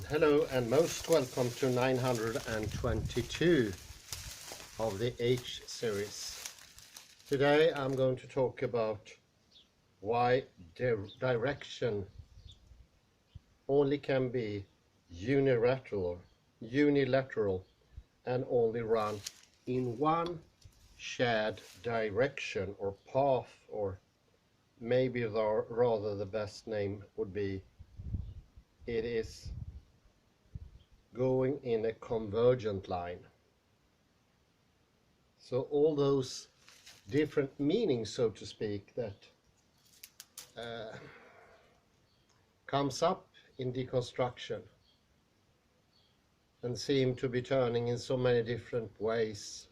Hello and most welcome to 922 of the H series. Today I'm going to talk about why direction only can be unilateral and only run in one shared direction or path, or maybe rather the best name would be it is going in a convergent line. So all those different meanings, so to speak, that comes up in deconstruction and seem to be turning in so many different ways.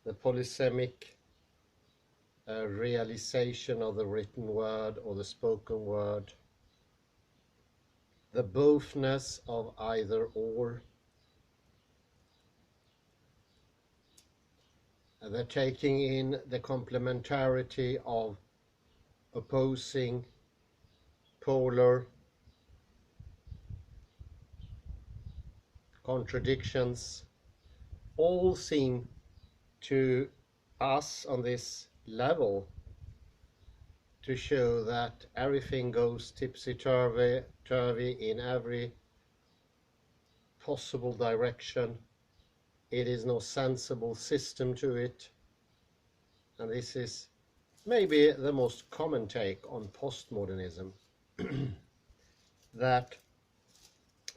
The polysemic realization of the written word or the spoken word, the bothness of either or, the taking in the complementarity of opposing polar contradictions, all seem to us on this level to show that everything goes tipsy-turvy in every possible direction. It is no sensible system to it, and this is maybe the most common take on postmodernism, that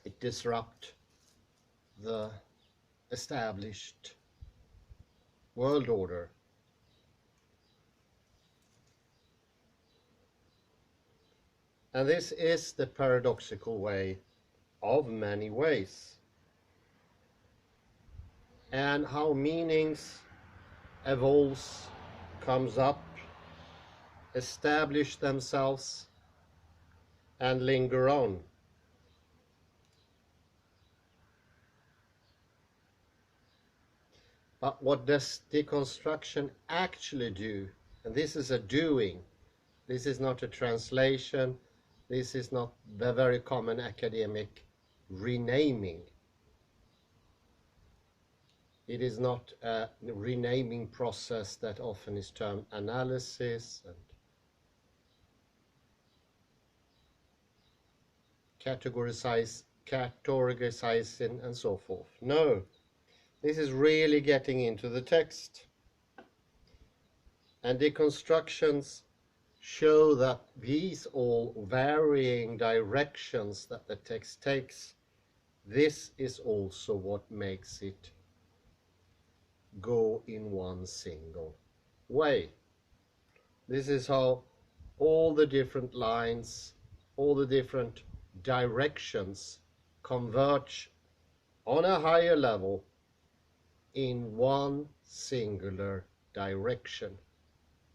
it disrupts the established world order. And this is the paradoxical way of many ways, and how meanings evolves, comes up, establish themselves and linger on. But what does deconstruction actually do? And this is a doing. This is not a translation. This is not the very common academic renaming. It is not a renaming process that often is termed analysis and categorizing and so forth. No, this is really getting into the text. And deconstructions show that these all varying directions that the text takes, this is also what makes it go in one single way. This is how all the different lines, all the different directions converge on a higher level in one singular direction,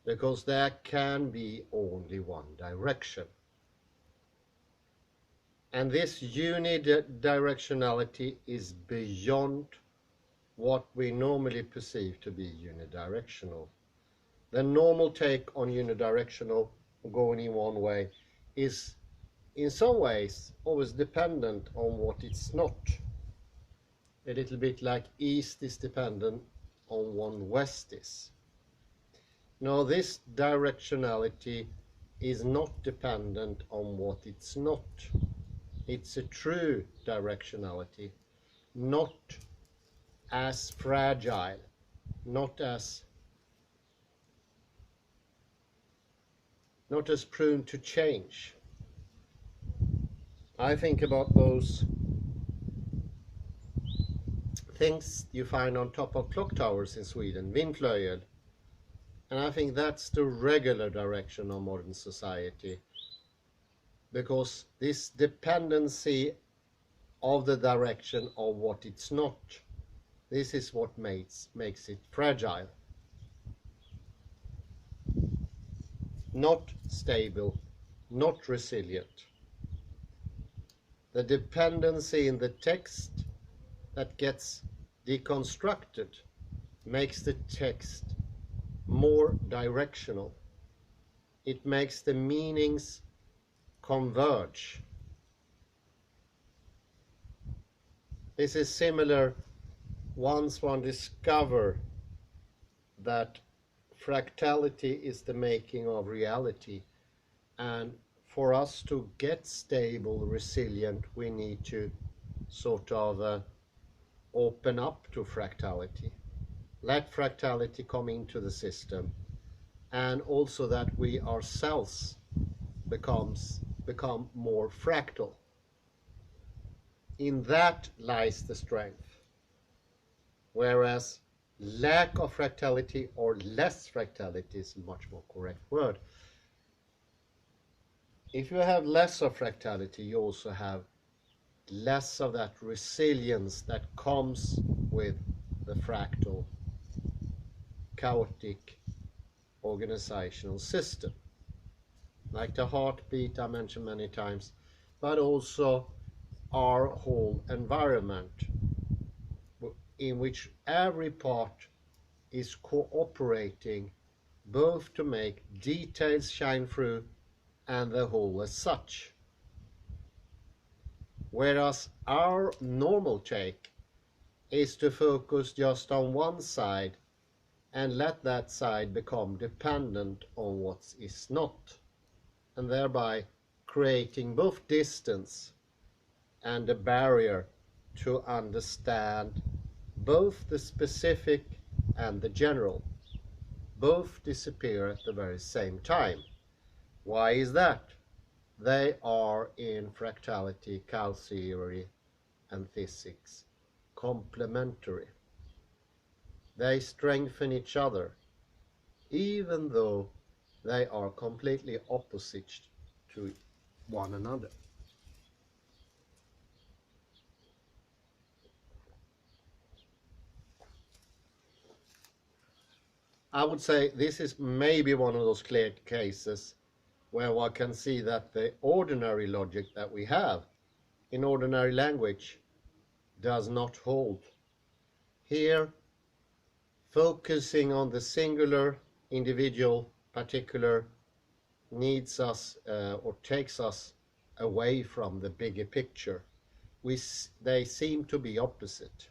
because there can be only one direction. And this unidirectionality is beyond what we normally perceive to be unidirectional. The normal take on unidirectional, going in one way, is in some ways always dependent on what it's not. A little bit like east is dependent on what west is. Now, this directionality is not dependent on what it's not. It's a true directionality, not as fragile, not as prone to change. I think about those things you find on top of clock towers in Sweden, vindflöjel, and I think that's the regular direction of modern society, because this dependency of the direction of what it's not, this is what makes it fragile, not stable, not resilient. The dependency in the text that gets deconstructed makes the text more directional. It makes the meanings converge. This is similar once one discover that fractality is the making of reality, and for us to get stable, resilient, we need to sort of open up to fractality, let fractality come into the system, and also that we ourselves become more fractal. In that lies the strength. Whereas lack of fractality, or less fractality is a much more correct word. If you have less of fractality, you also have less of that resilience that comes with the fractal, chaotic organizational system. Like the heartbeat I mentioned many times, but also our whole environment, in which every part is cooperating both to make details shine through and the whole as such. Whereas our normal take is to focus just on one side and let that side become dependent on what is not, and thereby creating both distance and a barrier to understand both the specific and the general. Both disappear at the very same time. Why is that? They are in fractality, chaos theory, and physics complementary. They strengthen each other, even though they are completely opposite to one another. I would say this is maybe one of those clear cases where one can see that the ordinary logic that we have in ordinary language does not hold. Here, focusing on the singular, individual, particular, needs us or takes us away from the bigger picture. They seem to be opposite.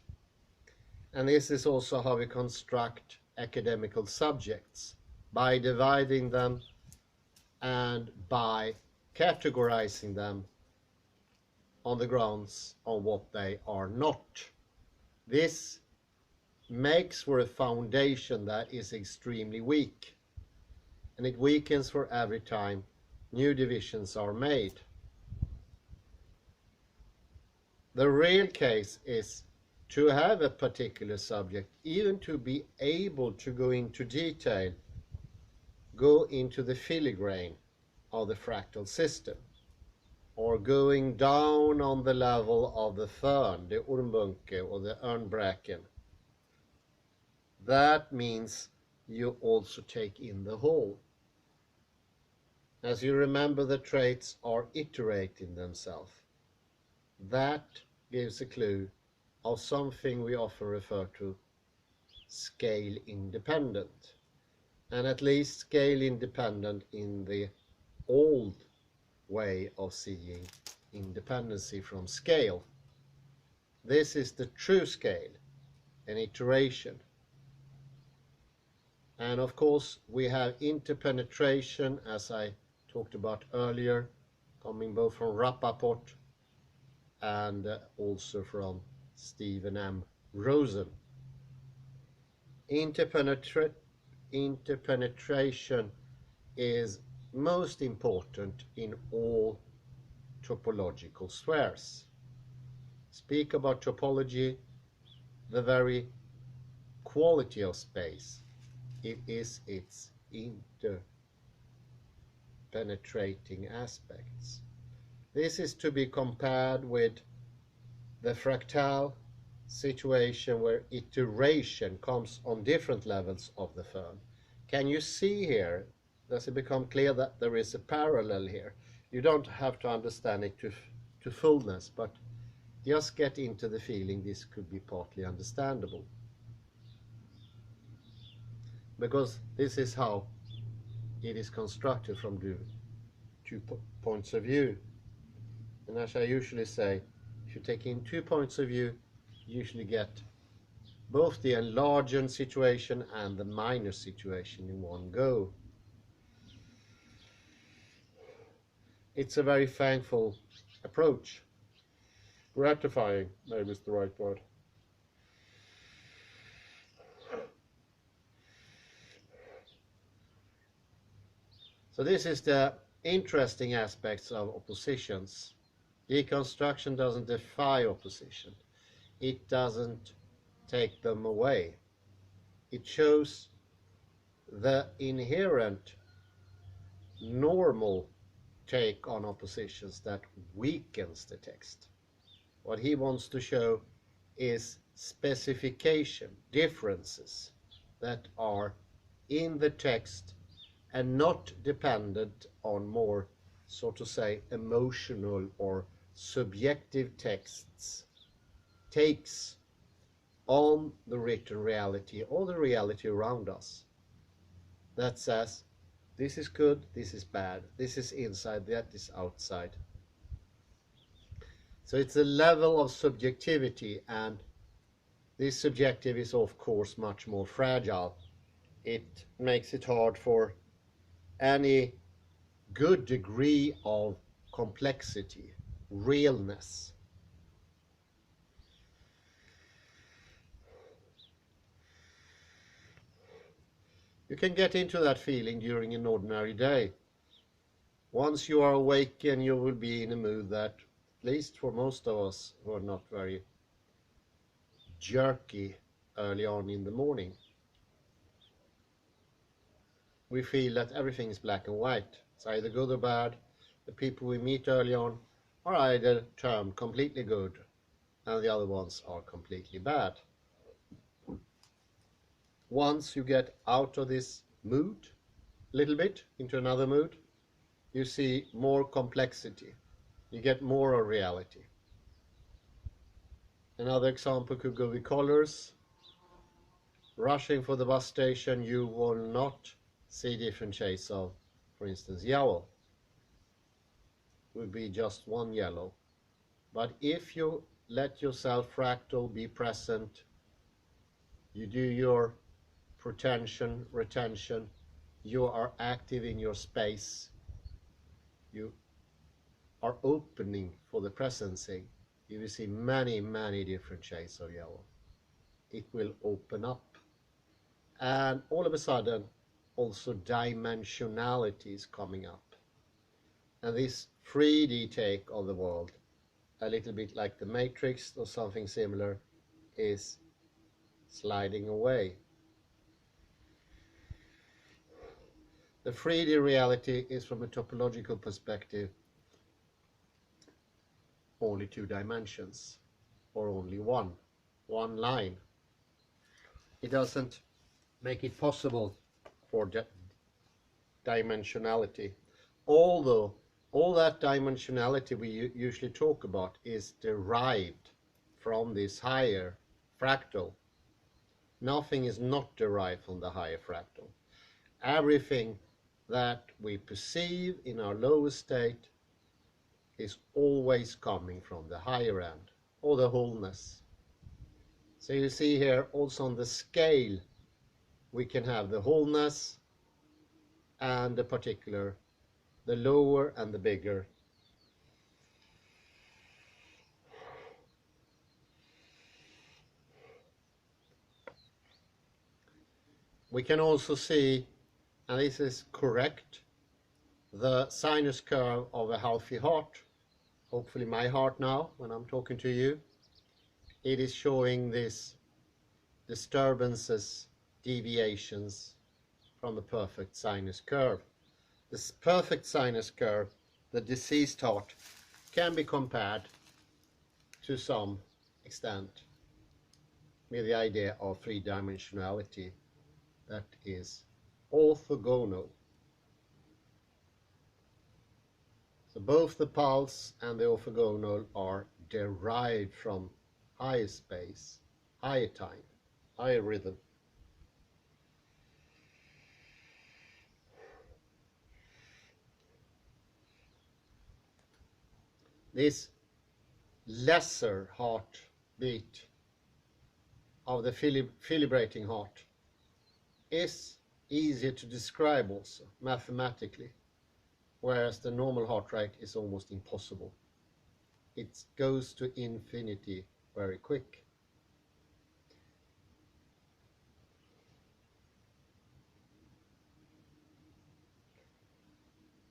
And this is also how we construct academical subjects, by dividing them and by categorizing them on the grounds on what they are not. This makes for a foundation that is extremely weak, and it weakens for every time new divisions are made. The real case is to have a particular subject, even to be able to go into detail, go into the filigrane of the fractal system, or going down on the level of the fern, the ormbunke, or the örnbraken. That means you also take in the whole. As you remember, the traits are iterating themselves. That gives a clue of something we often refer to scale independent, and at least scale independent in the old way of seeing independency from scale. This is the true scale, an iteration. And of course we have interpenetration, as I talked about earlier, coming both from Rappaport and also from Stephen M. Rosen. Interpenetration is most important in all topological spheres. Speak about topology, the very quality of space, it is its interpenetrating aspects. This is to be compared with the fractal situation where iteration comes on different levels of the firm. Can you see here, does it become clear that there is a parallel here? You don't have to understand it to fullness, but just get into the feeling this could be partly understandable. Because this is how it is constructed from the 2 points of view. And as I usually say, if you take in 2 points of view, usually get both the enlarged situation and the minor situation in one go. It's a very thankful approach. Gratifying, maybe is the right word. So this is the interesting aspects of oppositions. Deconstruction doesn't defy opposition. It doesn't take them away. It shows the inherent normal take on oppositions that weakens the text. What he wants to show is specification, differences that are in the text and not dependent on more, so to say, emotional or subjective texts, takes on the written reality or the reality around us that says, this is good, this is bad, this is inside, that is outside. So it's a level of subjectivity, and this subjective is of course much more fragile. It makes it hard for any good degree of complexity, realness. You can get into that feeling during an ordinary day. Once you are awakened, you will be in a mood that, at least for most of us who are not very jerky early on in the morning, we feel that everything is black and white. It's either good or bad. The people we meet early on are either termed completely good and the other ones are completely bad. Once you get out of this mood a little bit into another mood, you see more complexity. You get more of reality. Another example could go with colors. Rushing for the bus station, you will not see different shades of, for instance, yellow. Would be just one yellow. But if you let yourself fractal be present, you do your pretension, retention, you are active in your space, you are opening for the presencing, you will see many, many different shades of yellow. It will open up. And all of a sudden, also dimensionality is coming up. And this 3D take of the world, a little bit like the Matrix or something similar, is sliding away. The 3D reality is, from a topological perspective, only 2 dimensions, or only one line. It doesn't make it possible for dimensionality, although all that dimensionality we usually talk about is derived from this higher fractal. Nothing is not derived from the higher fractal. Everything that we perceive in our lower state is always coming from the higher end, or the wholeness. So you see here also on the scale we can have the wholeness and the particular, the lower and the bigger. We can also see, and this is correct, the sinus curve of a healthy heart, hopefully my heart now when I'm talking to you. It is showing this disturbances, deviations from a perfect sinus curve. This perfect sinus curve, the diseased heart, can be compared to some extent with the idea of 3-dimensionality that is orthogonal. So both the pulse and the orthogonal are derived from higher space, higher time, higher rhythm. This lesser heartbeat of the fibrillating heart is easier to describe also mathematically, whereas the normal heart rate is almost impossible. It goes to infinity very quick.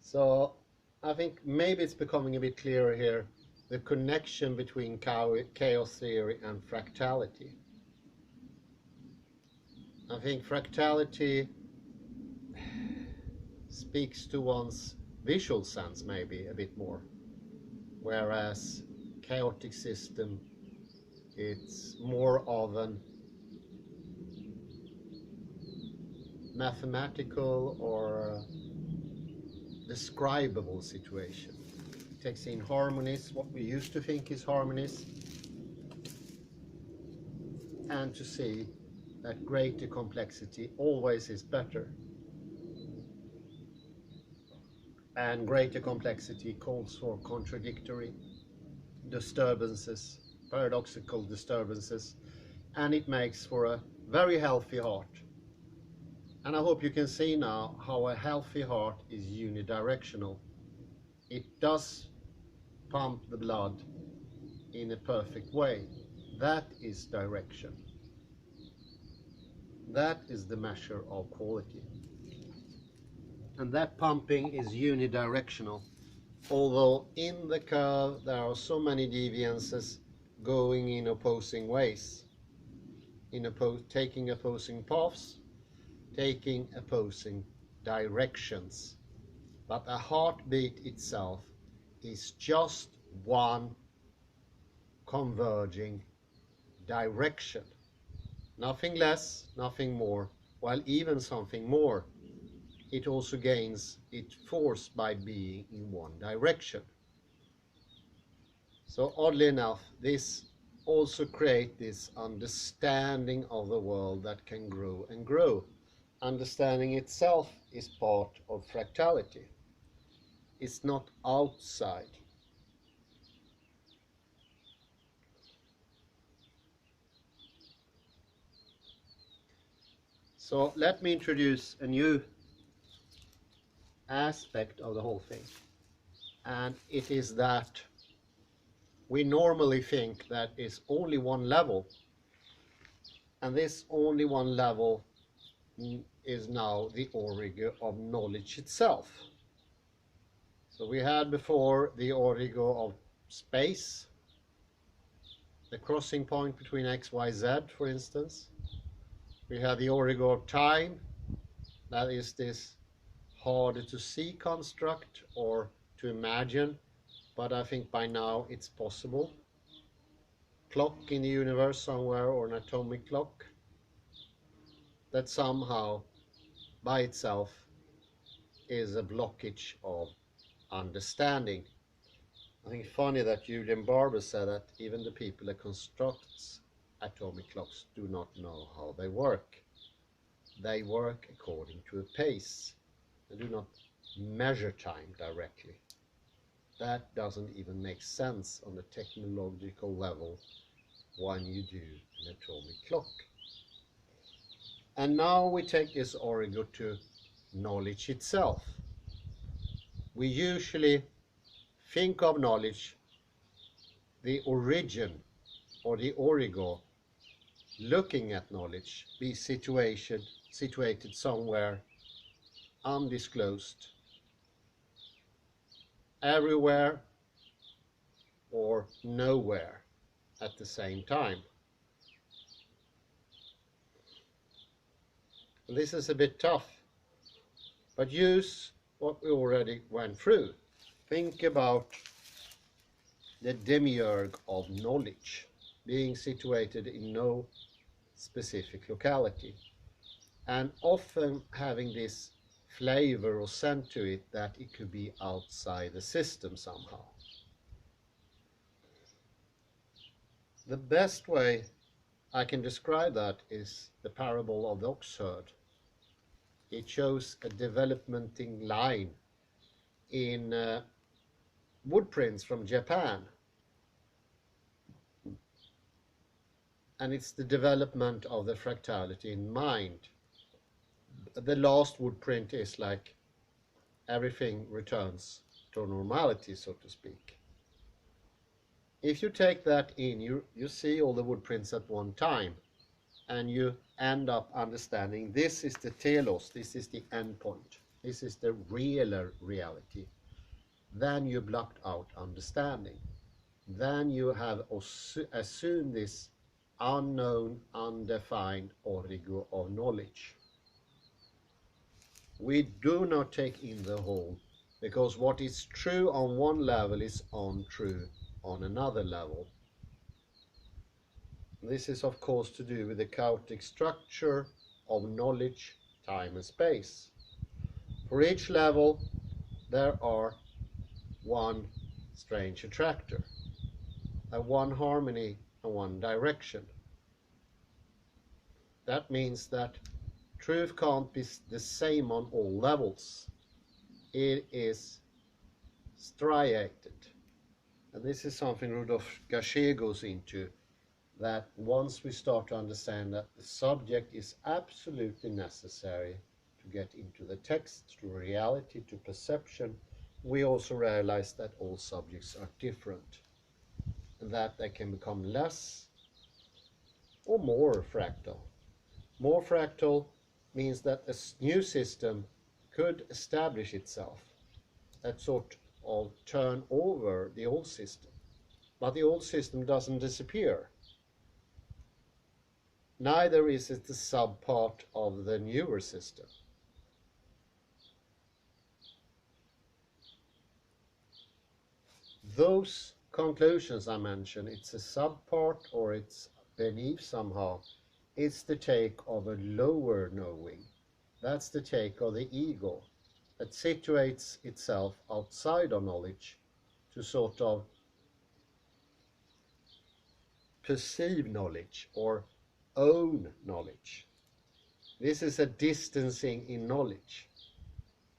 So I think maybe it's becoming a bit clearer here, the connection between chaos theory and fractality. I think fractality speaks to one's visual sense maybe a bit more, whereas chaotic system, it's more of an mathematical or describable situation. It takes in harmonies, what we used to think is harmonies, and to see that greater complexity always is better. And greater complexity calls for contradictory disturbances, paradoxical disturbances, and it makes for a very healthy heart. And I hope you can see now how a healthy heart is unidirectional. It does pump the blood in a perfect way. That is direction. That is the measure of quality. And that pumping is unidirectional. Although in the curve there are so many deviances going in opposing ways, taking opposing paths, taking opposing directions. But a heartbeat itself is just one converging direction. Nothing less, nothing more, while even something more. It also gains its force by being in one direction. So oddly enough, this also creates this understanding of the world that can grow and grow. Understanding itself is part of fractality. It's not outside. So let me introduce a new aspect of the whole thing, and it is that we normally think that is only one level, and this only one level is now the origo of knowledge itself. So we had before the origo of space, the crossing point between x, y, z, for instance. We had the origo of time, that is this harder to see construct or to imagine, but I think by now it's possible. Clock in the universe somewhere, or an atomic clock that somehow by itself is a blockage of understanding. I think it's funny that Julian Barber said that even the people that constructs atomic clocks do not know how they work. They work according to a pace. They do not measure time directly. That doesn't even make sense on the technological level when you do an atomic clock. And now we take this origo to knowledge itself. We usually think of knowledge, the origin or the origo, looking at knowledge, be situated somewhere undisclosed, everywhere or nowhere at the same time. And this is a bit tough, but use what we already went through. Think about the demiurge of knowledge being situated in no specific locality, and often having this flavor or scent to it that it could be outside the system somehow. The best way I can describe that is the parable of the ox herd. It shows a developmenting line in wood prints from Japan. and it's the development of the fractality in mind. The last woodprint is like everything returns to normality, so to speak. If you take that in, you see all the woodprints at one time, and you end up understanding this is the telos, this is the endpoint, this is the realer reality. Then you blocked out understanding. Then you have assumed this unknown, undefined origo of knowledge. We do not take in the whole, because what is true on one level is untrue on another level. This is of course to do with the chaotic structure of knowledge, time and space. For each level there are one strange attractor, one harmony and one direction. That means that truth can't be the same on all levels. It is striated. And this is something Rudolf Gachet goes into, that once we start to understand that the subject is absolutely necessary to get into the text, to reality, to perception, we also realize that all subjects are different, and that they can become less or more fractal. More fractal means that a new system could establish itself, that sort of turn over the old system. But the old system doesn't disappear. Neither is it the subpart of the newer system. Those conclusions I mentioned, it's a subpart or it's beneath somehow. It's the take of a lower knowing. That's the take of the ego that situates itself outside of knowledge to sort of perceive knowledge or own knowledge. This is a distancing in knowledge.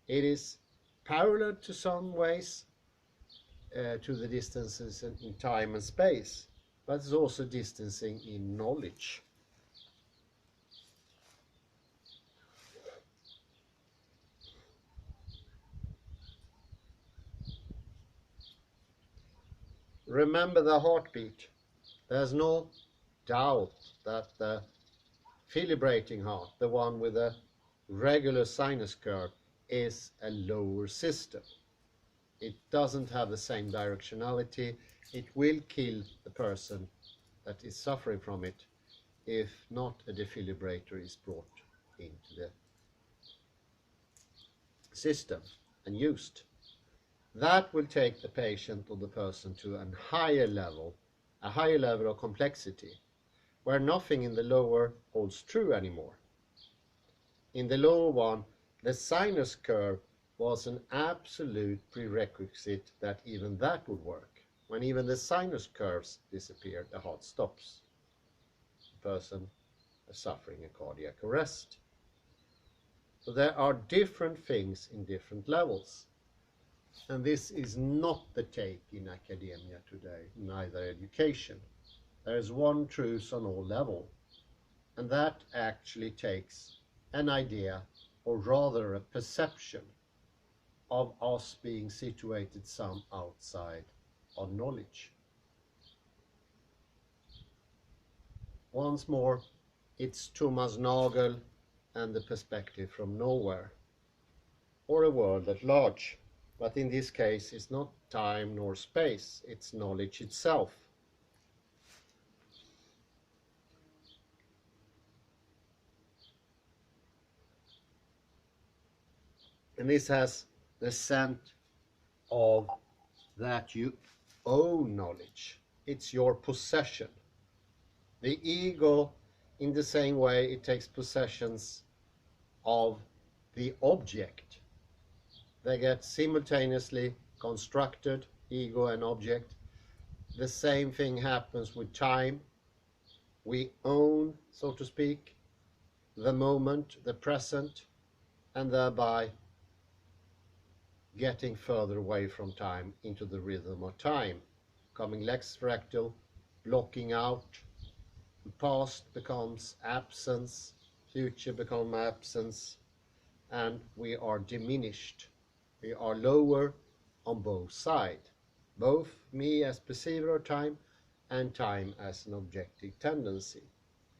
It is parallel to some ways to the distances in time and space, but it's also distancing in knowledge. Remember the heartbeat. There's no doubt that the fibrillating heart, the one with a regular sinus curve, is a lower system. It doesn't have the same directionality. It will kill the person that is suffering from it if not a defibrillator is brought into the system and used. That will take the patient or the person to a higher level of complexity, where nothing in the lower holds true anymore. In the lower one, the sinus curve was an absolute prerequisite that even that would work. When even the sinus curves disappear, the heart stops. The person is suffering a cardiac arrest. So there are different things in different levels. And this is not the take in academia today, neither education. There is one truth on all levels, and that actually takes an idea, or rather a perception, of us being situated some outside of knowledge. Once more, it's Thomas Nagel and the perspective from nowhere, or a world at large. But in this case, it's not time nor space, it's knowledge itself. And this has the scent of that you own knowledge. It's your possession. The ego, in the same way, it takes possessions of the object. They get simultaneously constructed, ego and object. The same thing happens with time. We own, so to speak, the moment, the present, and thereby getting further away from time into the rhythm of time, becoming less fractal, blocking out Past becomes absence, future becomes absence, and we are diminished. We are lower on both sides, both me as perceiver of time and time as an objective tendency.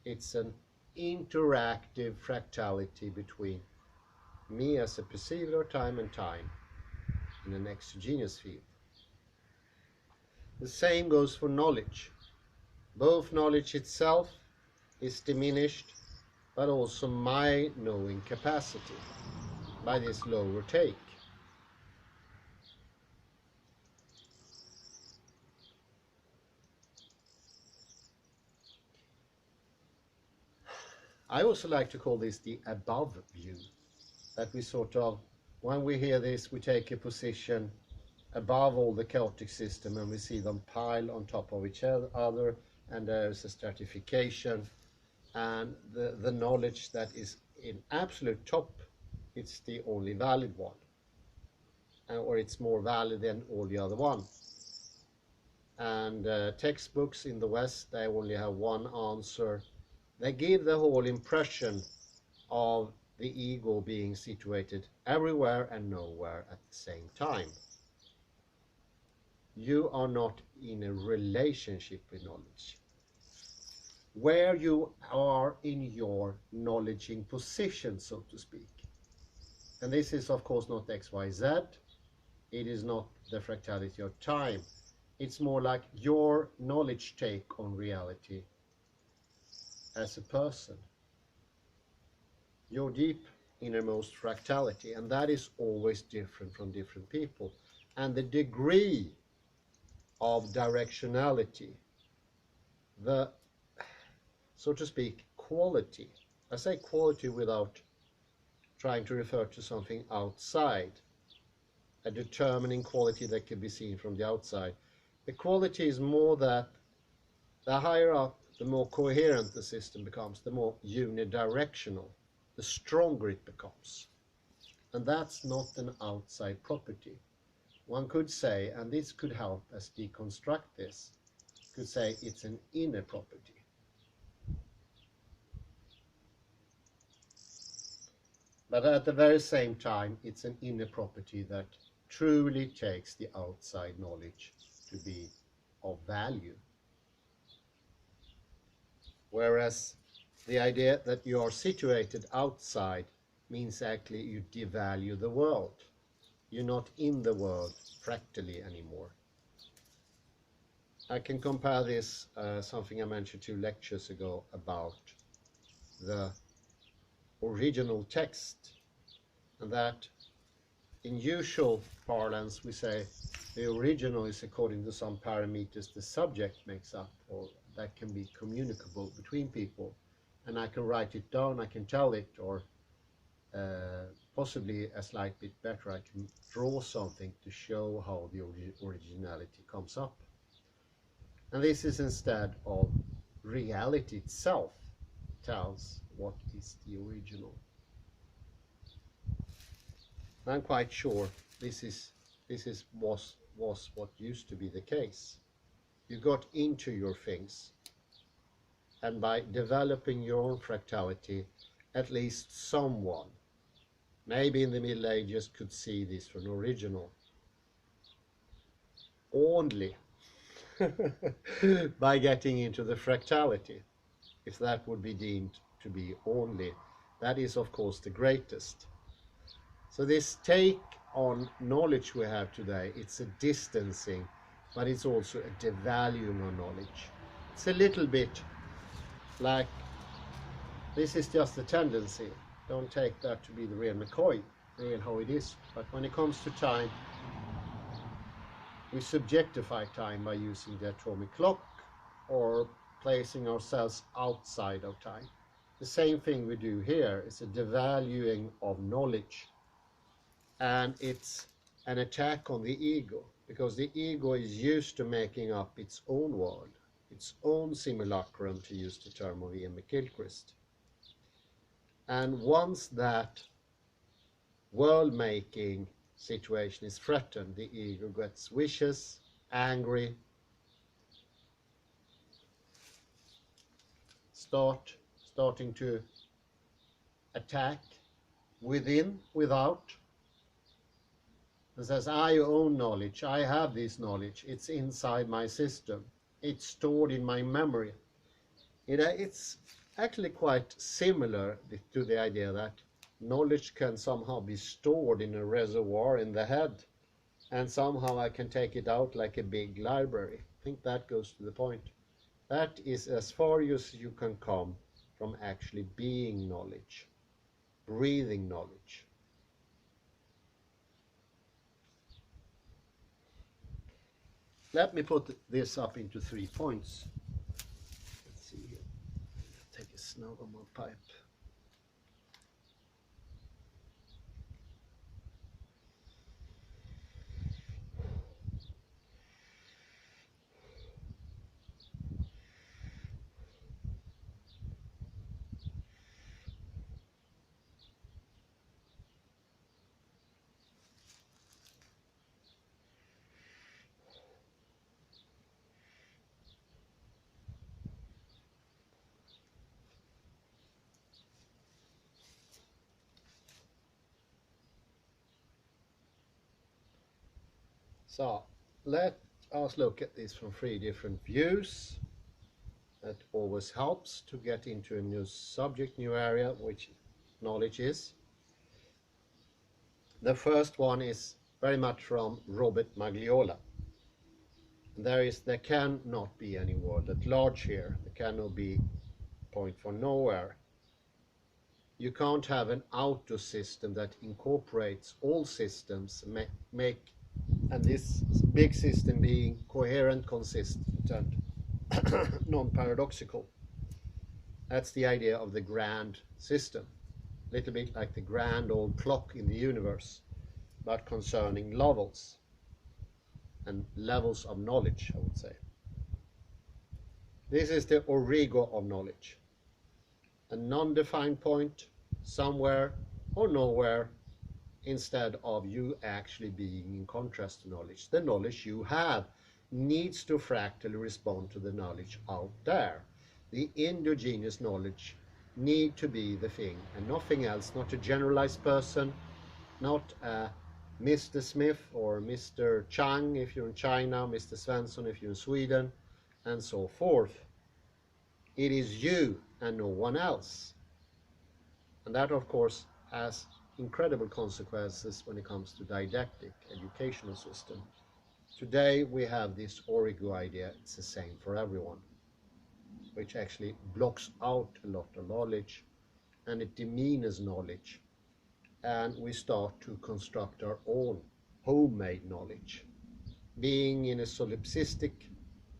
It's an interactive fractality between me as a perceiver of time and time in an exogenous field. The same goes for knowledge. Both knowledge itself is diminished, but also my knowing capacity by this lower take. I also like to call this the above view, that we sort of, when we hear this, we take a position above all the chaotic system and we see them pile on top of each other, and there's a stratification, and the knowledge that is in absolute top, it's the only valid one, or it's more valid than all the other ones. And textbooks in the West, they only have one answer. They give the whole impression of the ego being situated everywhere and nowhere at the same time. You are not in a relationship with knowledge. Where you are in your knowledging position, so to speak. And this is of course not XYZ. It is not the fractality of time. It's more like your knowledge take on reality as a person. Your deep innermost fractality, and that is always different from different people. And the degree of directionality, the, so to speak, quality. I say quality without trying to refer to something outside, a determining quality that can be seen from the outside. The quality is more that the higher up, the more coherent the system becomes, the more unidirectional, the stronger it becomes. And that's not an outside property. One could say, and this could help us deconstruct this, could say it's an inner property. But at the very same time, it's an inner property that truly takes the outside knowledge to be of value. Whereas the idea that you are situated outside means actually you devalue the world. You're not in the world fractally anymore. I can compare this, something I mentioned 2 lectures ago about the original text, and that in usual parlance we say the original is according to some parameters the subject makes up, or that can be communicable between people, and I can write it down, I can tell it, or possibly a slight bit better, I can draw something to show how the originality comes up. And this is instead of reality itself tells what is the original. I'm quite sure this was what used to be the case. You got into your things, and by developing your own fractality, at least someone, maybe in the Middle Ages, could see this from original. Only by getting into the fractality, if that would be deemed to be only. That is, of course, the greatest. So this take on knowledge we have today, it's a distancing, but it's also a devaluing of knowledge. It's a little bit like, this is just a tendency. Don't take that to be the real McCoy, real how it is. But when it comes to time, we subjectify time by using the atomic clock or placing ourselves outside of time. The same thing we do here is a devaluing of knowledge. And it's an attack on the ego, because the ego is used to making up its own world, its own simulacrum, to use the term of Ian McGilchrist. And once that world-making situation is threatened, the ego gets vicious, angry, starting to attack within, without, and says, I own knowledge, I have this knowledge, it's inside my system, it's stored in my memory. It's actually quite similar to the idea that knowledge can somehow be stored in a reservoir in the head, and somehow I can take it out like a big library. I think that goes to the point. That is as far as you can come from actually being knowledge, breathing knowledge. Let me put this up into 3 points. Let's see here. Take a snug on my pipe. So let us look at this from 3 different views. That always helps to get into a new subject, new area, which knowledge is. The first one is very much from Robert Magliola. There cannot be any world at large here. There cannot be point for nowhere. You can't have an auto system that incorporates all systems, and this big system being coherent, consistent, non-paradoxical. That's the idea of the grand system. A little bit like the grand old clock in the universe, but concerning levels and levels of knowledge, I would say. This is the origo of knowledge. A non-defined point somewhere or nowhere, instead of you actually being in contrast to knowledge. The knowledge you have needs to fractally respond to the knowledge out there. The endogenous knowledge need to be the thing and nothing else, not a generalized person, not a Mr. Smith or Mr. Chang if you're in China, Mr. Svensson if you're in Sweden, and so forth. It is you and no one else. And that, of course, has incredible consequences when it comes to didactic educational system. Today we have this origo idea, it's the same for everyone, which actually blocks out a lot of knowledge and it demeans knowledge, and we start to construct our own homemade knowledge. Being in a solipsistic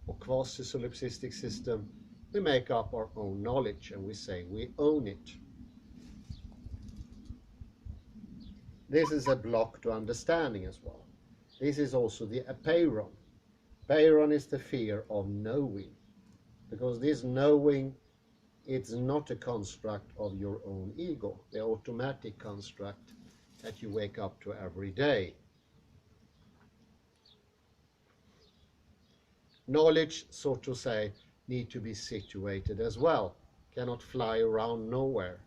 or quasi-solipsistic system, we make up our own knowledge and we say we own it. This is a block to understanding as well. This is also the apeiron. Apeiron is the fear of knowing, because this knowing, it's not a construct of your own ego, the automatic construct that you wake up to every day. Knowledge, so to say, need to be situated as well, cannot fly around nowhere.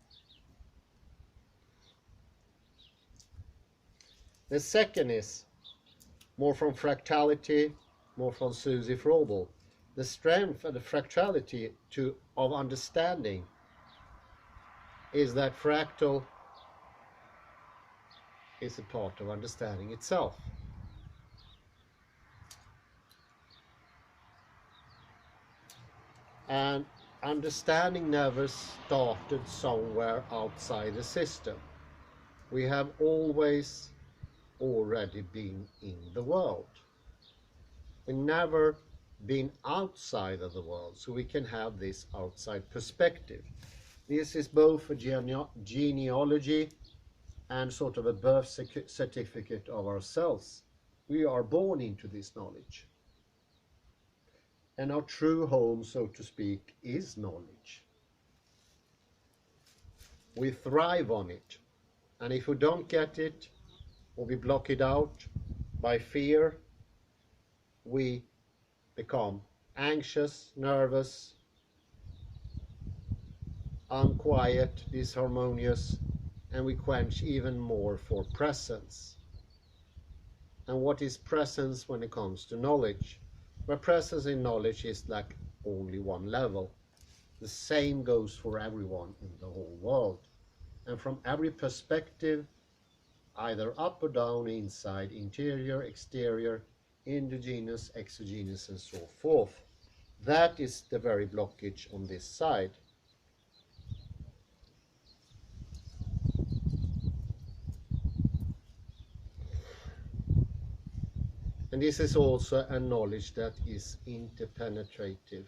The second is more from fractality, more from Susie Frobel. The strength and the fractality of understanding is that fractal is a part of understanding itself. And understanding never started somewhere outside the system. We have always already been in the world. We never been outside of the world, so we can have this outside perspective. This is both a genealogy and sort of a birth certificate of ourselves. We are born into this knowledge. And our true home, so to speak, is knowledge. We thrive on it. And if we don't get it, or we block it out by fear, we become anxious, nervous, unquiet, disharmonious, and we quench even more for presence. And what is presence when it comes to knowledge? Well, presence in knowledge is like only one level. The same goes for everyone in the whole world. And from every perspective, either up or down, inside, interior, exterior, endogenous, exogenous, and so forth. That is the very blockage on this side. And this is also a knowledge that is interpenetrative.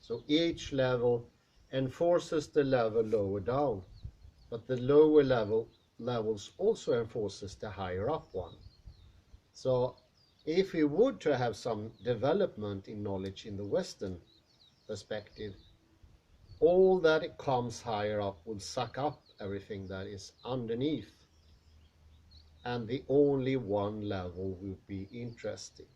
So each level enforces the level lower down, but the lower levels also enforces the higher up one. So if we would to have some development in knowledge in the Western perspective, all that comes higher up will suck up everything that is underneath, and the only one level will be interesting.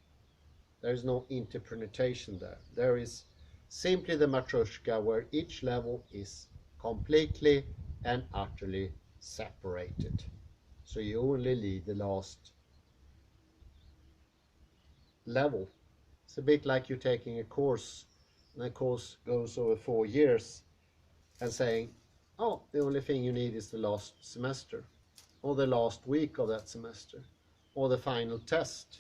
There is no interpretation there. There is simply the matryoshka where each level is completely and utterly separated. So you only lead the last level. It's a bit like you taking a course, and the course goes over 4 years, and saying, oh, the only thing you need is the last semester, or the last week of that semester, or the final test,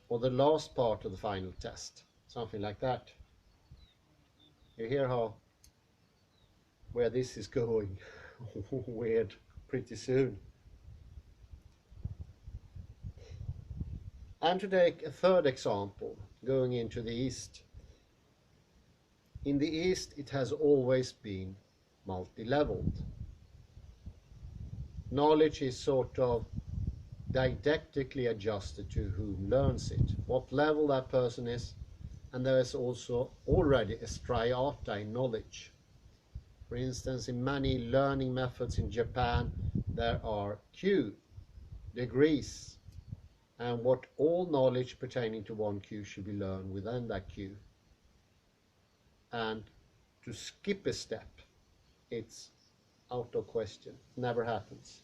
or the last part of the final test, something like that. You hear where this is going weird pretty soon. And to take a third example, going into the East. In the East, it has always been multi-leveled. Knowledge is sort of didactically adjusted to whom learns it, what level that person is, and there is also already a striata in knowledge. For instance, in many learning methods in Japan, there are Q, degrees, and what all knowledge pertaining to one Q should be learned within that Q. And to skip a step, it's out of question, never happens.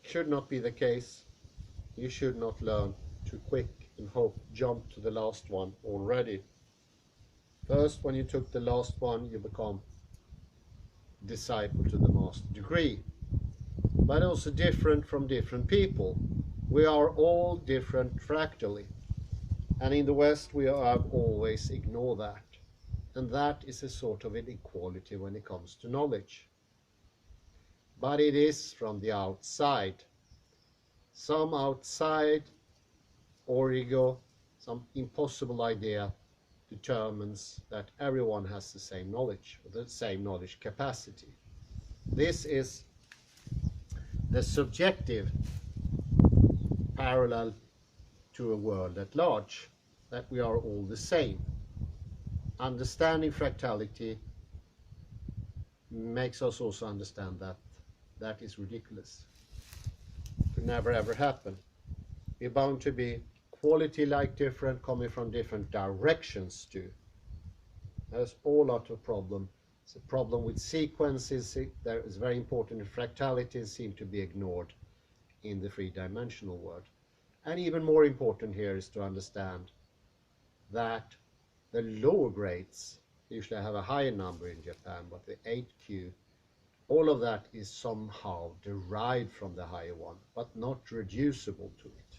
Should not be the case. You should not learn too quick and hope jump to the last one already. First, when you took the last one, you become disciple to the master degree. But also different from different people. We are all different fractally. And in the West, we have always ignored that. And that is a sort of inequality when it comes to knowledge. But it is from the outside. Some outside origo, some impossible idea determines that everyone has the same knowledge, or the same knowledge capacity. This is the subjective parallel to a world at large, that we are all the same. Understanding fractality makes us also understand that that is ridiculous. It could never ever happen. We're bound to be quality-like different, coming from different directions too. There's all lot of problem. It's a problem with sequences that is very important in fractality and seem to be ignored in the three-dimensional world. And even more important here is to understand that the lower grades usually have a higher number in Japan, but the 8Q, all of that is somehow derived from the higher one, but not reducible to it.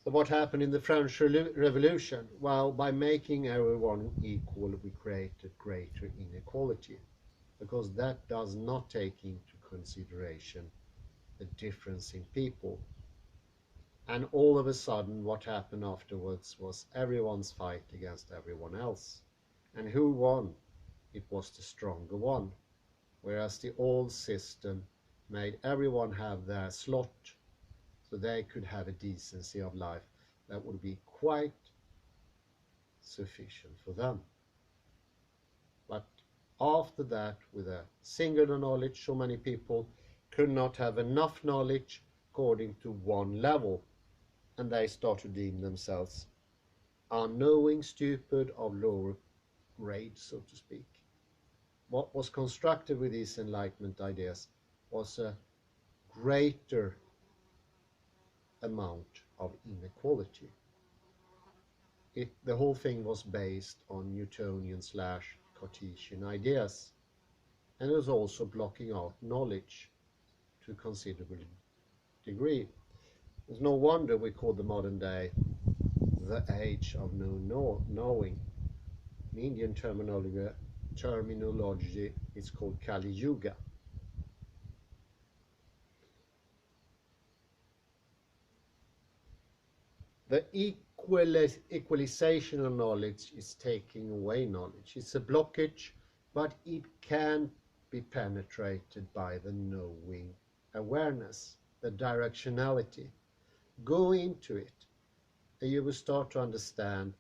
So what happened in the French Revolution? Well, by making everyone equal, we created greater inequality, because that does not take into consideration the difference in people. And all of a sudden, what happened afterwards was everyone's fight against everyone else. And who won? It was the stronger one. Whereas the old system made everyone have their slot, so they could have a decency of life that would be quite sufficient for them. But after that, with a singular knowledge, so many people could not have enough knowledge according to one level, and they start to deem themselves unknowing, stupid, of lower grade, so to speak. What was constructed with these Enlightenment ideas was a greater amount of inequality. The whole thing was based on Newtonian / Cartesian ideas, and it was also blocking out knowledge to a considerable degree. It's no wonder we call the modern day the age of knowing. In Indian terminology, it's called Kali Yuga. The equalization of knowledge is taking away knowledge. It's a blockage, but it can be penetrated by the knowing awareness, the directionality. Go into it, and you will start to understand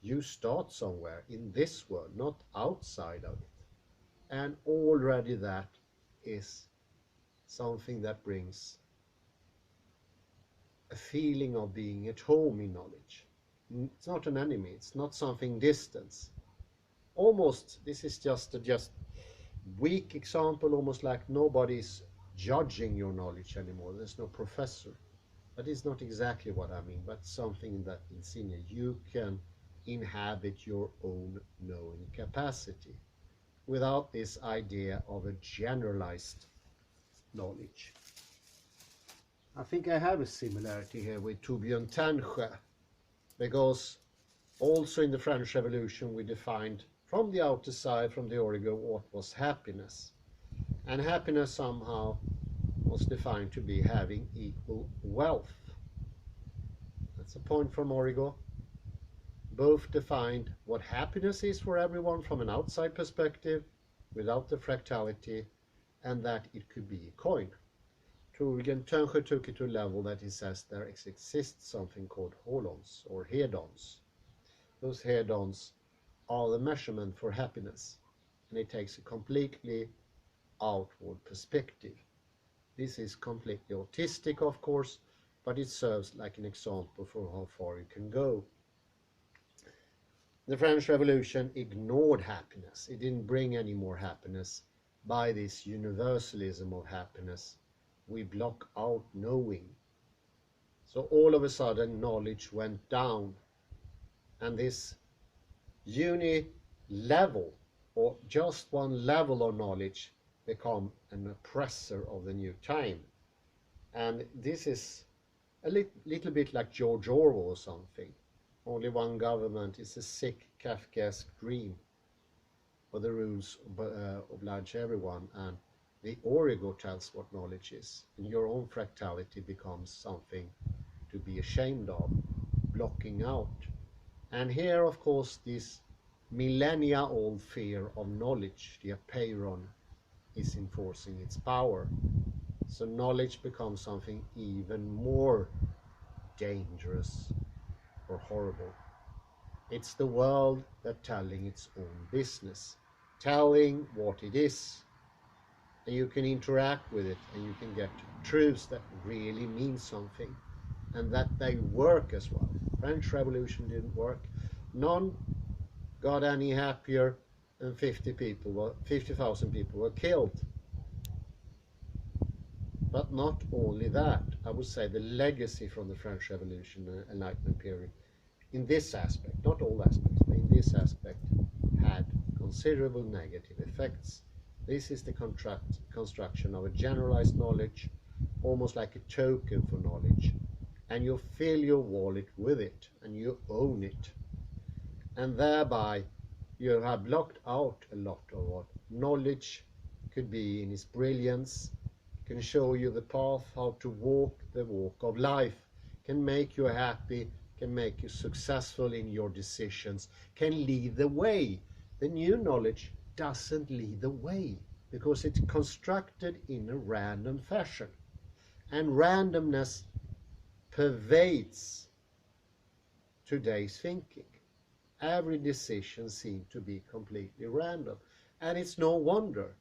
you start somewhere in this world, not outside of it. And already that is something that brings a feeling of being at home in knowledge. It's not an enemy, it's not something distant. Almost, this is just a weak example, almost like nobody's judging your knowledge anymore. There's no professor. That is not exactly what I mean, but something that is in you. You can inhabit your own knowing capacity without this idea of a generalized knowledge. I think I have a similarity here with Torbjörn Tännsjö, because also in the French Revolution we defined from the outer side, from the origin, what was happiness. And happiness somehow was defined to be having equal wealth. That's a point from Origo. Both defined what happiness is for everyone from an outside perspective, without the fractality, and that it could be a coin. Torbjörn Tännsjö took it to a level that he says there exists something called holons or hedons. Those hedons are the measurement for happiness, and it takes a completely outward perspective. This is completely autistic, of course, but it serves like an example for how far you can go. The French Revolution ignored happiness. It didn't bring any more happiness. By this universalism of happiness, we block out knowing. So all of a sudden knowledge went down, and this level, or just one level of knowledge, become an oppressor of the new time. And this is a little bit like George Orwell or something. Only one government is a sick Kafkaesque dream, where the rules oblige everyone, and the origo tells what knowledge is, and your own fractality becomes something to be ashamed of, blocking out. And here, of course, this millennia-old fear of knowledge, the apeiron, is enforcing its power. So knowledge becomes something even more dangerous or horrible. It's the world that telling its own business, telling what it is. And you can interact with it, and you can get truths that really mean something, and that they work as well. French Revolution didn't work. None got any happier, and 50,000 people were killed. But not only that, I would say the legacy from the French Revolution and Enlightenment period, in this aspect, not all aspects, but in this aspect, had considerable negative effects. This is the construction of a generalized knowledge, almost like a token for knowledge, and you fill your wallet with it, and you own it. And thereby, you have blocked out a lot of what knowledge could be in its brilliance, can show you the path, how to walk the walk of life, can make you happy, can make you successful in your decisions, can lead the way. The new knowledge doesn't lead the way, because it's constructed in a random fashion. And randomness pervades today's thinking. Every decision seems to be completely random. And it's no wonder.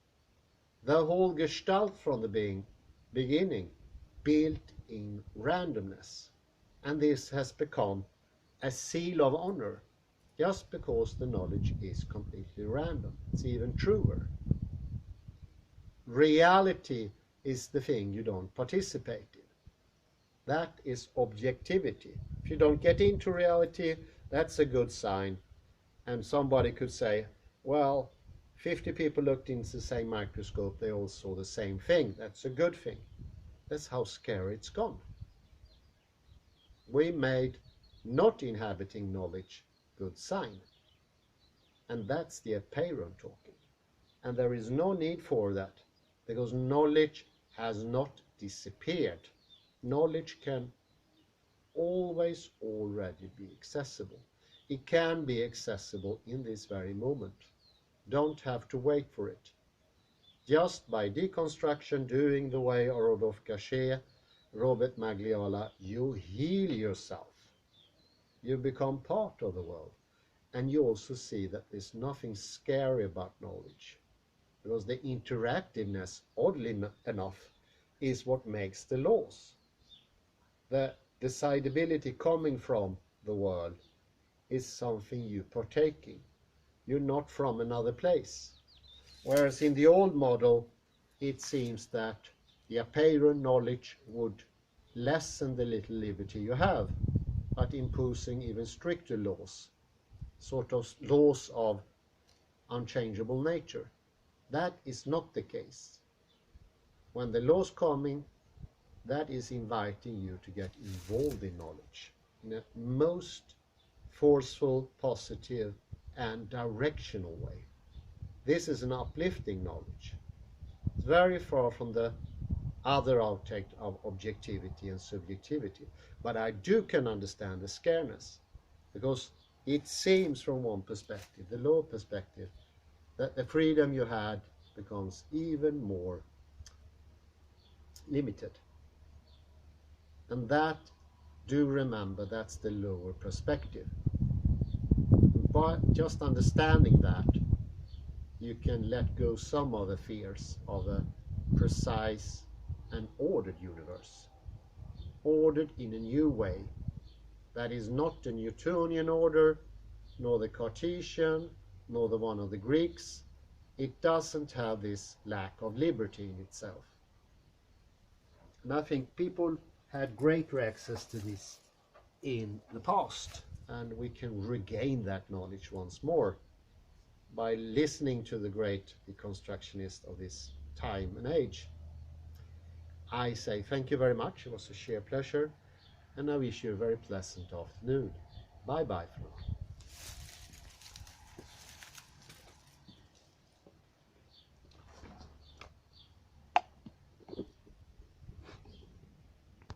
The whole gestalt from the being beginning, built-in randomness. And this has become a seal of honor just because the knowledge is completely random. It's even truer. Reality is the thing you don't participate in. That is objectivity. If you don't get into reality, that's a good sign. And somebody could say, well, 50 people looked into the same microscope, they all saw the same thing. That's a good thing. That's how scary it's gone. We made not inhabiting knowledge good sign. And that's the apeiron talking. And there is no need for that, because knowledge has not disappeared. Knowledge can always already be accessible. It can be accessible in this very moment. Don't have to wait for it. Just by deconstruction, doing the way of Rodolphe Gasquet, Robert Magliola, you heal yourself. You become part of the world. And you also see that there's nothing scary about knowledge, because the interactiveness, oddly enough, is what makes the laws. The decidability coming from the world is something you partake in. You're not from another place. Whereas in the old model, it seems that the apeiron knowledge would lessen the little liberty you have, but imposing even stricter laws, sort of laws of unchangeable nature. That is not the case. When the law's coming, that is inviting you to get involved in knowledge in a most forceful, positive, and directional way. This is an uplifting knowledge. It's very far from the other aspect of objectivity and subjectivity. But I can understand the scareness, because it seems from one perspective, the law perspective, that the freedom you had becomes even more limited. And that, do remember, that's the lower perspective. But just understanding that, you can let go some of the fears of a precise and ordered universe. Ordered in a new way. That is not the Newtonian order, nor the Cartesian, nor the one of the Greeks. It doesn't have this lack of liberty in itself. And I think people had greater access to this in the past, and we can regain that knowledge once more by listening to the great deconstructionist of this time and age. I say thank you very much. It was a sheer pleasure, and I wish you a very pleasant afternoon. Bye bye for now.